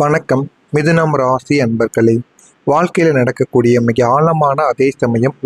வணக்கம். மிதுனம் ராசி அன்பர்களே, வாழ்க்கையில் நடக்கக்கூடிய மிக ஆழமான, அதே சமயம்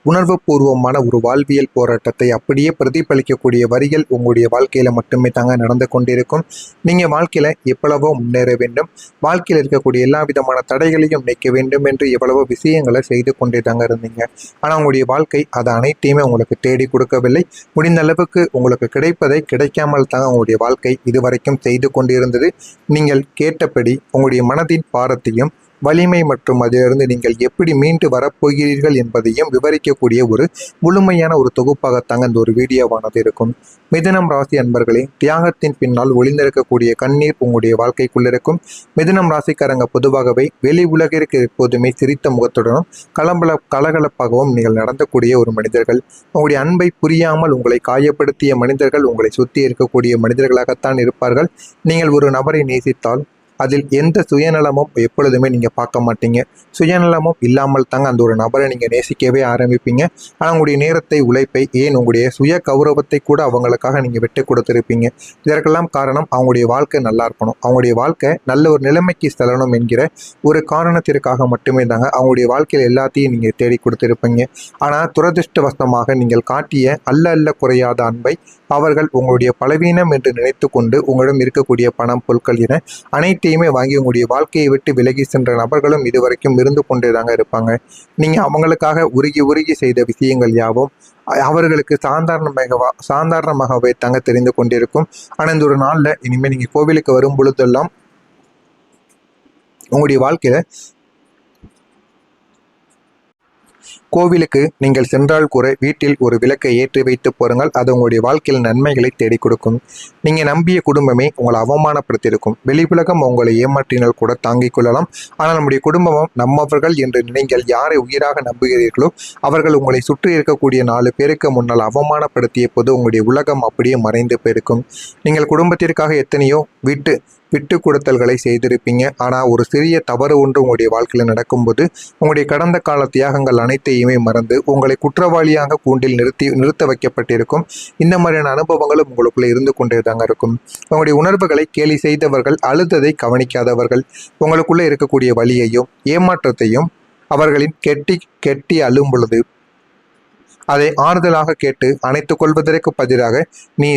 உணர்வு பூர்வமான ஒரு வாழ்வியல் போராட்டத்தை அப்படியே பிரதிபலிக்கக்கூடிய வரிகள் உங்களுடைய வாழ்க்கையில மட்டுமே தாங்க நடந்து கொண்டிருக்கும். நீங்க வாழ்க்கையில எவ்வளவோ முன்னேற வேண்டும், வாழ்க்கையில் இருக்கக்கூடிய எல்லா விதமான தடைகளையும் நீக்க வேண்டும் என்று எவ்வளவோ விஷயங்களை செய்து கொண்டே தாங்க இருந்தீங்க. ஆனா உங்களுடைய வாழ்க்கை அதை அனைத்தையுமே உங்களுக்கு தேடி கொடுக்கவில்லை. முடிந்த அளவுக்கு உங்களுக்கு கிடைப்பதை கிடைக்காமல் தாங்க உங்களுடைய வாழ்க்கை இதுவரைக்கும் செய்து கொண்டிருந்தது. நீங்கள் கேட்டபடி உங்களுடைய மனதின் பாரத்தையும் வலிமை மற்றும் அதிலிருந்து நீங்கள் எப்படி மீண்டு வரப்போகிறீர்கள் என்பதையும் விவரிக்கக்கூடிய ஒரு முழுமையான ஒரு தொகுப்பாகத்தாங்க இந்த ஒரு வீடியோவானது இருக்கும். மிதுனம் ராசி அன்பர்களே, தியாகத்தின் பின்னால் ஒளிந்திருக்கக்கூடிய கண்ணீர் உங்களுடைய வாழ்க்கைக்குள் இருக்கும். மிதுனம் ராசிக்காரங்க பொதுவாகவே வெளி உலகிற்கு எப்போதுமே சிரித்த முகத்துடனும் கலகலப்பாகவும் நீங்கள் நடந்தக்கூடிய ஒரு மனிதர்கள். உங்களுடைய அன்பை புரியாமல் உங்களை காயப்படுத்திய மனிதர்கள் உங்களை சுற்றி இருக்கக்கூடிய மனிதர்களாகத்தான் இருப்பார்கள். நீங்கள் ஒரு நபரை நேசித்தால் அதில் எந்த சுயநலமும் எப்பொழுதுமே நீங்கள் பார்க்க மாட்டீங்க. சுயநலமும் இல்லாமல் தாங்க அந்த ஒரு நபரை நீங்கள் நேசிக்கவே ஆரம்பிப்பீங்க. ஆனால் உங்களுடைய நேரத்தை, உழைப்பை, ஏன் உங்களுடைய சுய கௌரவத்தை கூட அவங்களுக்காக நீங்கள் விட்டு கொடுத்துருப்பீங்க. இதற்கெல்லாம் காரணம் அவங்களுடைய வாழ்க்கை நல்லா இருக்கணும், அவங்களுடைய வாழ்க்கை நல்ல ஒரு நிலைமைக்கு செல்லணும் என்கிற ஒரு காரணத்திற்காக மட்டுமே தாங்க அவங்களுடைய வாழ்க்கையில் எல்லாத்தையும் நீங்கள் தேடி கொடுத்துருப்பீங்க. ஆனால் துரதிருஷ்டவசமாக நீங்கள் காட்டிய அல்ல குறையாத அன்பை அவர்கள் உங்களுடைய பலவீனம் என்று நினைத்து கொண்டு உங்களிடம் இருக்கக்கூடிய பணம், பொருட்கள் என அனைத்தையுமே வாங்கி உங்களுடைய வாழ்க்கையை விட்டு விலகி சென்ற நபர்களும் இதுவரைக்கும் இருந்து கொண்டே தாங்க இருப்பாங்க. நீங்கள் அவங்களுக்காக உருகி செய்த விஷயங்கள் யாவும் அவர்களுக்கு சாதாரணமாகவே தாங்க தெரிந்து கொண்டிருக்கும். ஆனால் இந்த ஒரு நாளில் இனிமேல் நீங்கள் கோவிலுக்கு வரும் பொழுதெல்லாம் உங்களுடைய வாழ்க்கையில கோவிலுக்கு நீங்கள் சென்றால் கூட வீட்டில் ஒரு விளக்கை ஏற்றி வைத்து போருங்கள். அது உங்களுடைய வாழ்க்கையில் நன்மைகளை தேடி கொடுக்கும். நீங்கள் நம்பிய குடும்பமே உங்களை அவமானப்படுத்தியிருக்கும். வெளி உலகம் உங்களை ஏமாற்றினால் கூட தாங்கிக் கொள்ளலாம். ஆனால் நம்முடைய குடும்பமும் நம்மவர்கள் என்று நீங்கள் யாரை உயிராக நம்புகிறீர்களோ அவர்கள் உங்களை சுற்றி இருக்கக்கூடிய 4 பேருக்கு முன்னால் அவமானப்படுத்திய போது உங்களுடைய உலகம் அப்படியே மறைந்து போயிருக்கும். நீங்கள் குடும்பத்திற்காக எத்தனையோ விட்டு கொடுத்தல்களை செய்திருப்பீங்க. ஆனால் ஒரு சிறிய தவறு ஒன்று உங்களுடைய வாழ்க்கையில் நடக்கும்போது உங்களுடைய கடந்த கால தியாகங்கள் அனைத்தையுமே மறந்து உங்களை குற்றவாளியாக கூண்டில் நிறுத்த வைக்கப்பட்டிருக்கும். இந்த மாதிரியான அனுபவங்களும் உங்களுக்குள்ளே இருந்து கொண்டே தாங்க இருக்கும். உங்களுடைய உணர்வுகளை கேலி செய்தவர்கள், அழுததை கவனிக்காதவர்கள், உங்களுக்குள்ளே இருக்கக்கூடிய வலியையும் ஏமாற்றத்தையும் அவர்களின் கெட்டி அழும் பொழுது அதை ஆறுதலாக கேட்டு அணைத்துக் கொள்வதற்கு பதிலாக நீ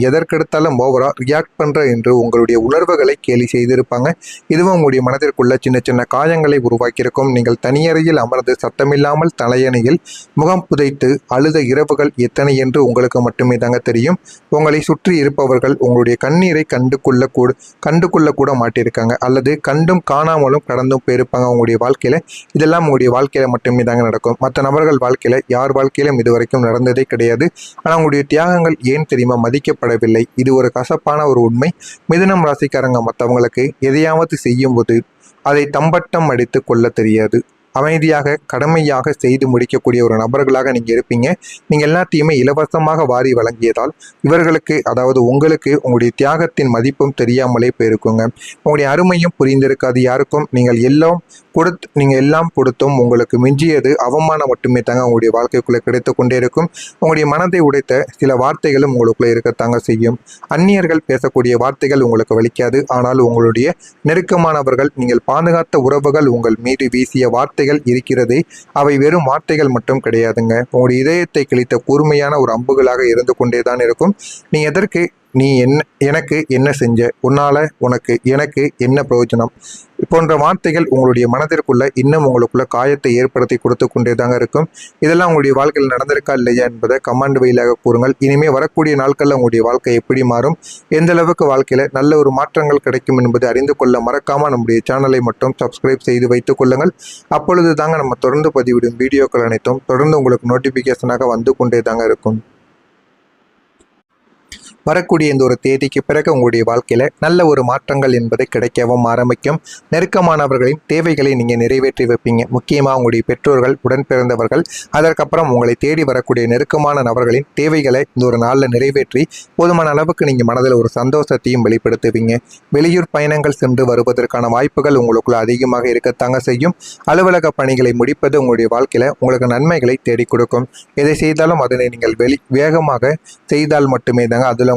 எதற்கெடுத்தாலும் ஓவரா ரியாக்ட் பண்ற என்று உங்களுடைய உணர்வுகளை கேலி செய்திருப்பாங்க. இதுவும் உங்களுடைய மனதிற்குள்ள சின்ன காயங்களை உருவாக்கியிருக்கும். நீங்கள் தனியறையில் அமர்ந்து சத்தமில்லாமல் தலையணையில் முகம் புதைத்து அழுத இரவுகள் எத்தனை என்று உங்களுக்கு மட்டுமே தாங்க தெரியும். உங்களை சுற்றி இருப்பவர்கள் உங்களுடைய கண்ணீரை கண்டுகொள்ள கூட மாட்டிருக்காங்க, அல்லது கண்டும் காணாமலும் கடந்தும் போயிருப்பாங்க உங்களுடைய வாழ்க்கையில. இதெல்லாம் உங்களுடைய வாழ்க்கையில மட்டுமே தாங்க நடக்கும். மற்ற நபர்கள் வாழ்க்கையில யார் வாழ்க்கையில இதுவரைக்கும் நடந்ததே கிடையாது. ஆனால் உங்களுடைய தியாகங்கள் ஏன் தெரியுமா மதிக்கப்படவில்லை? இது ஒரு கசப்பான ஒரு உண்மை. மிதுனம் ராசிக்காரங்க மற்றவங்களுக்கு எதையாவது செய்யும் போது அதை தம்பட்டம் அடித்து கொள்ள தெரியாது. அமைதியாக கடமையாக செய்து முடிக்கக்கூடிய ஒரு நபர்களாக நீங்கள் இருப்பீங்க. நீங்கள் எல்லாத்தையுமே இலவசமாக வாரி வழங்கியதால் இவர்களுக்கு, அதாவது உங்களுக்கு, உங்களுடைய தியாகத்தின் மதிப்பும் தெரியாமலே போயிருக்குங்க. உங்களுடைய அருமையும் புரிந்திருக்காது யாருக்கும். நீங்கள் எல்லாம் கொடுத்தும் உங்களுக்கு மிஞ்சியது அவமானம் மட்டுமே தாங்க உங்களுடைய வாழ்க்கைக்குள்ளே கிடைத்து கொண்டே இருக்கும். உங்களுடைய மனதை உடைத்த சில வார்த்தைகளும் உங்களுக்குள்ளே இருக்கத்தாங்க செய்யும். அந்நியர்கள் பேசக்கூடிய வார்த்தைகள் உங்களுக்கு வலிக்காது. ஆனால் உங்களுடைய நெருக்கமானவர்கள், நீங்கள் பாதுகாத்த உறவுகள் உங்கள் மீது வீசிய வார்த்தைகள் இருக்கிறதே, அவை வெறும் வார்த்தைகள் மட்டும் கிடையாதுங்க. உங்களுடைய இதயத்தை கிழித்த கூர்மையான ஒரு அம்புகளாக இருந்து கொண்டேதான் இருக்கும். நீ எனக்கு என்ன செஞ்ச, எனக்கு என்ன பிரயோஜனம் போன்ற வார்த்தைகள் உங்களுடைய மனதிற்குள்ள இன்னும் உங்களுக்குள்ள காயத்தை ஏற்படுத்தி கொடுத்து கொண்டே தாங்க இருக்கும். இதெல்லாம் உங்களுடைய வாழ்க்கையில் நடந்திருக்கா இல்லையா என்பதை கமெண்ட் வழியாக கூறுங்கள். இனிமேல் வரக்கூடிய நாட்களில் உங்களுடைய வாழ்க்கை எப்படி மாறும், எந்த அளவுக்கு வாழ்க்கையில் நல்ல ஒரு மாற்றங்கள் கிடைக்கும் என்பதை அறிந்து கொள்ள மறக்காமல் நம்முடைய சேனலை மட்டும் சப்ஸ்கிரைப் செய்து வைத்துக் கொள்ளுங்கள். அப்பொழுது தாங்க நம்ம தொடர்ந்து பதிவிடும் வீடியோக்கள் அனைத்தும் தொடர்ந்து உங்களுக்கு நோட்டிஃபிகேஷனாக வந்து கொண்டே தாங்க இருக்கும். வரக்கூடிய இந்த ஒரு தேதிக்கு பிறகு உங்களுடைய வாழ்க்கையில் நல்ல ஒரு மாற்றங்கள் என்பது கிடைக்கவும் ஆரம்பிக்கும். நெருக்கமானவர்களின் தேவைகளை நீங்கள் நிறைவேற்றி வைப்பீங்க. முக்கியமாக உங்களுடைய பெற்றோர்கள், உடன் பிறந்தவர்கள், அதற்கப்புறம் உங்களை தேடி வரக்கூடிய நெருக்கமான நபர்களின் தேவைகளை இந்த ஒரு நாளில் நிறைவேற்றி போதுமான அளவுக்கு நீங்கள் மனதில் ஒரு சந்தோஷத்தையும் வெளிப்படுத்துவீங்க. வெளியூர் பயணங்கள் சென்று வருவதற்கான வாய்ப்புகள் உங்களுக்குள்ள அதிகமாக இருக்கத்தாங்க செய்யும். அலுவலக பணிகளை முடிப்பது உங்களுடைய வாழ்க்கையில் உங்களுக்கு நன்மைகளை தேடி கொடுக்கும். எதை செய்தாலும் அதனை நீங்கள் வேகமாக செய்தால் மட்டுமே தாங்க அதில்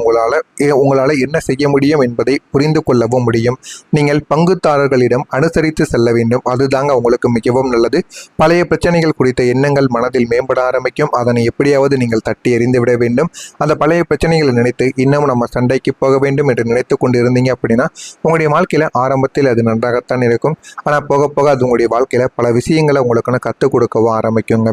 இதில் உங்களால் என்ன செய்ய முடியும் என்பதை புரிந்து கொள்ளவும் முடியும். நீங்கள் பங்குதாரர்களிடம் அனுசரித்து செல்ல வேண்டும். அதுதாங்க உங்களுக்கு மிகவும் நல்லது. பழைய பிரச்சனைகள் குறித்த எண்ணங்கள் மனதில் மேம்பட ஆரம்பிக்கும். அதனை எப்படியாவது நீங்கள் தட்டி எறிந்து விட வேண்டும். அந்த பழைய பிரச்சனைகளை நினைத்து இன்னும் நம்ம சண்டைக்கு போக வேண்டும் என்று நினைத்து கொண்டு இருந்தீங்க அப்படின்னா உங்களுடைய வாழ்க்கையில் ஆரம்பத்தில் அது நன்றாகத்தான் இருக்கும். ஆனால் போக போக அது உங்களுடைய வாழ்க்கையில் பல விஷயங்களை உங்களுக்குன்னு கற்றுக் கொடுக்கவும் ஆரம்பிக்குங்க.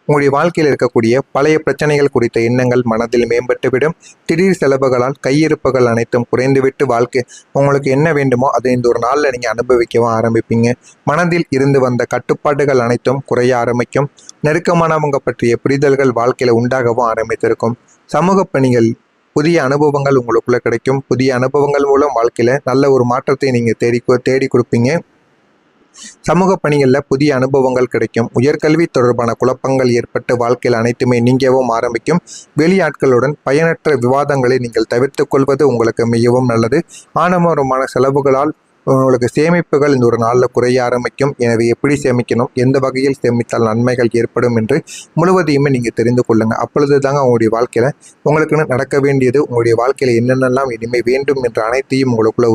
உங்களுடைய வாழ்க்கையில் இருக்கக்கூடிய பழைய பிரச்சனைகள் குறித்த எண்ணங்கள் மனதில் மேம்பட்டுவிடும். திடீர் செலவுகளால் கையிருப்புகள் அனைத்தும் குறைந்துவிட்டு வாழ்க்கை உங்களுக்கு என்ன வேண்டுமோ அதை இந்த ஒரு நாளில் நீங்கள் அனுபவிக்கவும் ஆரம்பிப்பீங்க. மனதில் இருந்து வந்த கட்டுப்பாடுகள் அனைத்தும் குறைய ஆரம்பிக்கும். நெருக்கமானவங்க பற்றிய புரிதல்கள் வாழ்க்கையில் உண்டாகவும் ஆரம்பித்திருக்கும். சமூக பணிகள் புதிய அனுபவங்கள் உங்களுக்குள்ள கிடைக்கும். புதிய அனுபவங்கள் மூலம் வாழ்க்கையில் நல்ல ஒரு மாற்றத்தை நீங்கள் தேடி கொடுப்பீங்க. சமூக பணிகளில் புதிய அனுபவங்கள் கிடைக்கும். உயர்கல்வி தொடர்பான குழப்பங்கள் ஏற்பட்டு வாழ்க்கையில் அனைத்துமே நீங்கவும் ஆரம்பிக்கும். வெளியாட்களுடன் பயனற்ற விவாதங்களை நீங்கள் தவிர்த்து கொள்வது உங்களுக்கு மிகவும் நல்லது. ஆடம்பரமான செலவுகளால் உங்களுக்கு சேமிப்புகள் இந்த ஒரு நாளில் குறைய ஆரம்பிக்கும். எனவே எப்படி சேமிக்கணும், எந்த வகையில் சேமித்தால் நன்மைகள் ஏற்படும் என்று முழுவதையுமே நீங்கள் தெரிந்து கொள்ளுங்கள். அப்பொழுது தாங்க உங்களுடைய வாழ்க்கையில் உங்களுக்குன்னு நடக்க வேண்டியது, உங்களுடைய வாழ்க்கையில் என்னென்னலாம் இனிமேல் வேண்டும் என்ற அனைத்தையும் உங்களுக்குள்ள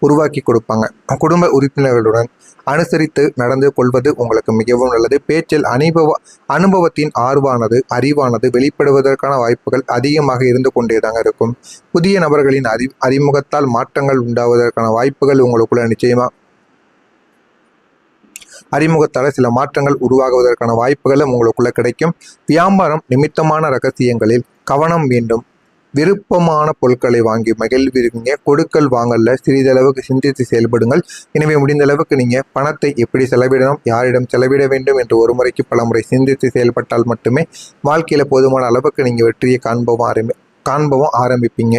உருவாக்கி கொடுப்பாங்க. குடும்ப உறுப்பினர்களுடன் அனுசரித்து நடந்து கொள்வது உங்களுக்கு மிகவும் நல்லது. பேச்சில் அனுபவத்தின் அறிவானது வெளிப்படுவதற்கான வாய்ப்புகள் அதிகமாக இருந்து கொண்டேதாங்க இருக்கும். புதிய நபர்களின் அறிமுகத்தால் மாற்றங்கள் உண்டாவதற்கான வாய்ப்புகள் உங்களுக்குள்ள நிச்சயமாக அறிமுகத்தால் சில மாற்றங்கள் உருவாகுவதற்கான வாய்ப்புகளும் உங்களுக்குள்ள கிடைக்கும். வியாபாரம் நிமித்தமான ரகசியங்களில் கவனம் வேண்டும். விருப்பமான பொருட்களை வாங்கி மகிழ்வீங்க. கொடுக்கல் வாங்கல்ல சிறிதளவுக்கு சிந்தித்து செயல்படுங்கள். எனவே முடிந்த அளவுக்கு நீங்கள் பணத்தை எப்படி செலவிடணும், யாரிடம் செலவிட வேண்டும் என்று ஒரு முறைக்கு பல முறை சிந்தித்து செயல்பட்டால் மட்டுமே வாழ்க்கையில் போதுமான அளவுக்கு நீங்கள் வெற்றியை காண்பவும் ஆரம்பிப்பீங்க.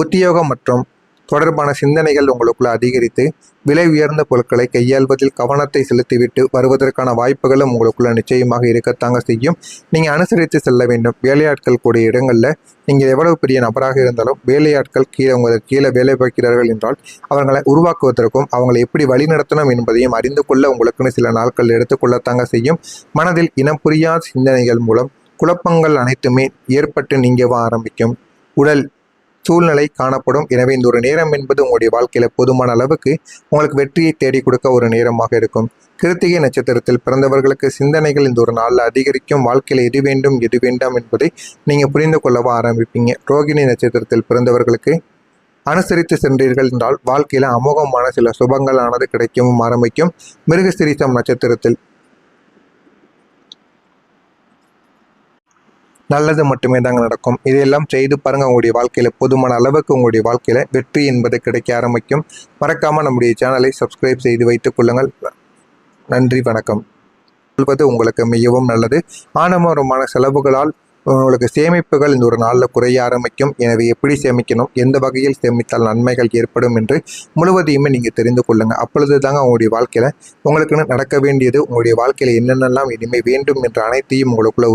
உத்தியோகம் மற்றும் தொடர்பான சிந்தனைகள் உங்களுக்குள்ள அதிகரித்து விலை உயர்ந்த பொருட்களை கையாள்வதில் கவனத்தை செலுத்திவிட்டு வருவதற்கான வாய்ப்புகளும் உங்களுக்குள்ள நிச்சயமாக இருக்கத்தாங்க செய்யும். நீங்கள் அனுசரித்து செல்ல வேண்டும். வேலையாட்கள் கூடிய இடங்களில் நீங்கள் எவ்வளவு பெரிய நபராக இருந்தாலும் வேலையாட்கள் உங்களுக்கு கீழே வேலை பார்க்கிறார்கள் என்றால் அவர்களை உருவாக்குவதற்கும் அவங்களை எப்படி வழிநடத்தணும் என்பதையும் அறிந்து கொள்ள உங்களுக்குன்னு சில நாட்கள் எடுத்துக்கொள்ளத்தாங்க செய்யும். மனதில் இனம் புரியாத சிந்தனைகள் மூலம் குழப்பங்கள் அனைத்துமே ஏற்பட்டு நீங்கவும் ஆரம்பிக்கும். உடல் சூழ்நிலை காணப்படும். எனவே இந்த ஒரு நேரம் என்பது உங்களுடைய வாழ்க்கையில போதுமான அளவுக்கு உங்களுக்கு வெற்றியை தேடி கொடுக்க ஒரு நேரமாக இருக்கும். கிருத்திகை நட்சத்திரத்தில் பிறந்தவர்களுக்கு சிந்தனைகள் இந்த ஒரு நாளில் அதிகரிக்கும். வாழ்க்கையில் எது வேண்டும் எது வேண்டாம் என்பதை நீங்கள் புரிந்து கொள்ளவும் ஆரம்பிப்பீங்க. ரோகிணி நட்சத்திரத்தில் பிறந்தவர்களுக்கு அனுசரித்து சென்றீர்கள் என்றால் வாழ்க்கையில அமோகமான சில சுபங்கள் ஆனது கிடைக்கவும் ஆரம்பிக்கும். மிருகசிரீசம் நட்சத்திரத்தில் நல்லது மட்டுமே தாங்க நடக்கும். இதையெல்லாம் செய்து பாருங்கள். உங்களுடைய வாழ்க்கையில் போதுமான அளவுக்கு உங்களுடைய வாழ்க்கையில் வெற்றி என்பது கிடைக்க ஆரம்பிக்கும். மறக்காமல் நம்முடைய சேனலை சப்ஸ்கிரைப் செய்து வைத்துக் கொள்ளுங்கள். நன்றி, வணக்கம். சொல்வது உங்களுக்கு மிகவும் நல்லது. ஆடம்பரமான செலவுகளால் உங்களுக்கு சேமிப்புகள் இந்த ஒரு நாளில் குறைய ஆரம்பிக்கும். எனவே எப்படி சேமிக்கணும், எந்த வகையில் சேமித்தால் நன்மைகள் ஏற்படும் என்று முழுவதையுமே நீங்கள் தெரிந்து கொள்ளுங்கள். அப்பொழுது தாங்க உங்களுடைய வாழ்க்கையில் உங்களுக்குன்னு நடக்க வேண்டியது, உங்களுடைய வாழ்க்கையில் என்னென்னலாம் இனிமேல் வேண்டும் என்ற அனைத்தையும் உங்களுக்குள்ள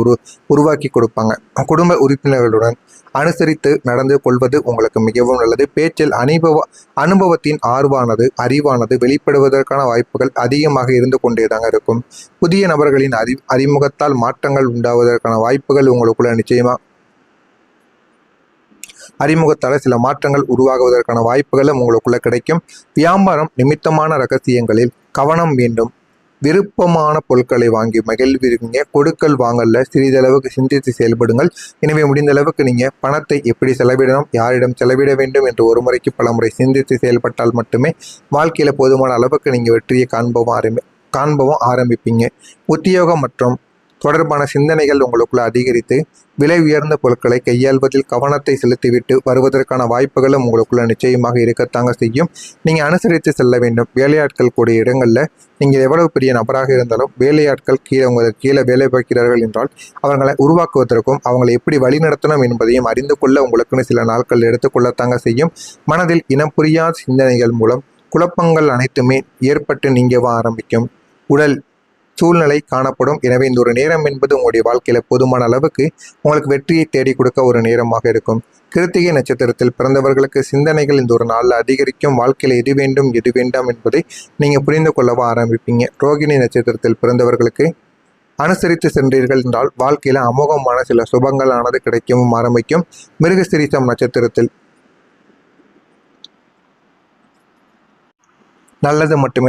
உருவாக்கி கொடுப்பாங்க. குடும்ப உறுப்பினர்களுடன் அனுசரித்து நடந்து கொள்வது உங்களுக்கு மிகவும் நல்லது. பேச்சில் அனுபவத்தின் அறிவானது வெளிப்படுவதற்கான வாய்ப்புகள் அதிகமாக இருந்து கொண்டேதாங்க இருக்கும். புதிய நபர்களின் அறிமுகத்தால் மாற்றங்கள் உண்டாவதற்கான வாய்ப்புகள் உங்களுக்குள்ள நிச்சயமாக அறிமுகத்தால் சில மாற்றங்கள் உருவாகுவதற்கான வாய்ப்புகளும் உங்களுக்குள்ள கிடைக்கும். வியாபாரம் நிமித்தமான ரகசியங்களில் கவனம் வேண்டும். விருப்பமான பொருட்களை வாங்கி மகிழ்வீங்க. கொடுக்கல் வாங்கல்ல சிறிதளவுக்கு சிந்தித்து செயல்படுங்கள். எனவே முடிந்த அளவுக்கு நீங்கள் பணத்தை எப்படி செலவிடணும், யாரிடம் செலவிட வேண்டும் என்று ஒரு முறைக்கு பல முறை சிந்தித்து செயல்பட்டால் மட்டுமே வாழ்க்கையில் போதுமான அளவுக்கு நீங்கள் வெற்றியை காண்பவும் ஆரம்பிப்பீங்க. உத்தியோகம் மற்றும் தொடர்பான சிந்தனைகள் உங்களுக்குள்ள அதிகரித்து விலை உயர்ந்த பொருட்களை கையாள்வதில் கவனத்தை செலுத்திவிட்டு வருவதற்கான வாய்ப்புகளும் உங்களுக்குள்ள நிச்சயமாக இருக்கத்தாங்க செய்யும். நீங்கள் அனுசரித்து செல்ல வேண்டும். வேலையாட்கள் கூடிய இடங்களில் நீங்கள் எவ்வளவு பெரிய நபராக இருந்தாலும் வேலையாட்கள் உங்களுக்கு கீழே வேலை பார்க்கிறார்கள் என்றால் அவர்களை உருவாக்குவதற்கும் அவங்களை எப்படி வழிநடத்தணும் என்பதையும் அறிந்து கொள்ள உங்களுக்குன்னு சில நாட்கள் எடுத்துக்கொள்ளத்தாங்க செய்யும். மனதில் இனம் புரியாத சிந்தனைகள் மூலம் குழப்பங்கள் அனைத்துமே ஏற்பட்டு நீங்கவும் ஆரம்பிக்கும். உடல் சூழ்நிலை காணப்படும். எனவே இந்த ஒரு நேரம் என்பது உங்களுடைய வாழ்க்கையில் போதுமான அளவுக்கு உங்களுக்கு வெற்றியை தேடி கொடுக்க ஒரு நேரமாக இருக்கும். கிருத்திகை நட்சத்திரத்தில் பிறந்தவர்களுக்கு சிந்தனைகள் இந்த ஒரு நாளில் அதிகரிக்கும். வாழ்க்கையில் எது வேண்டும் எது வேண்டாம் என்பதை நீங்கள் புரிந்து கொள்ளவும் ஆரம்பிப்பீங்க. ரோகிணி நட்சத்திரத்தில் பிறந்தவர்களுக்கு அனுசரித்து சென்றீர்கள் என்றால் வாழ்க்கையில அமோகமான சில சுபங்களானது கிடைக்கவும் ஆரம்பிக்கும். மிருகசீரிஷம் நட்சத்திரத்தில் நல்லது மட்டுமே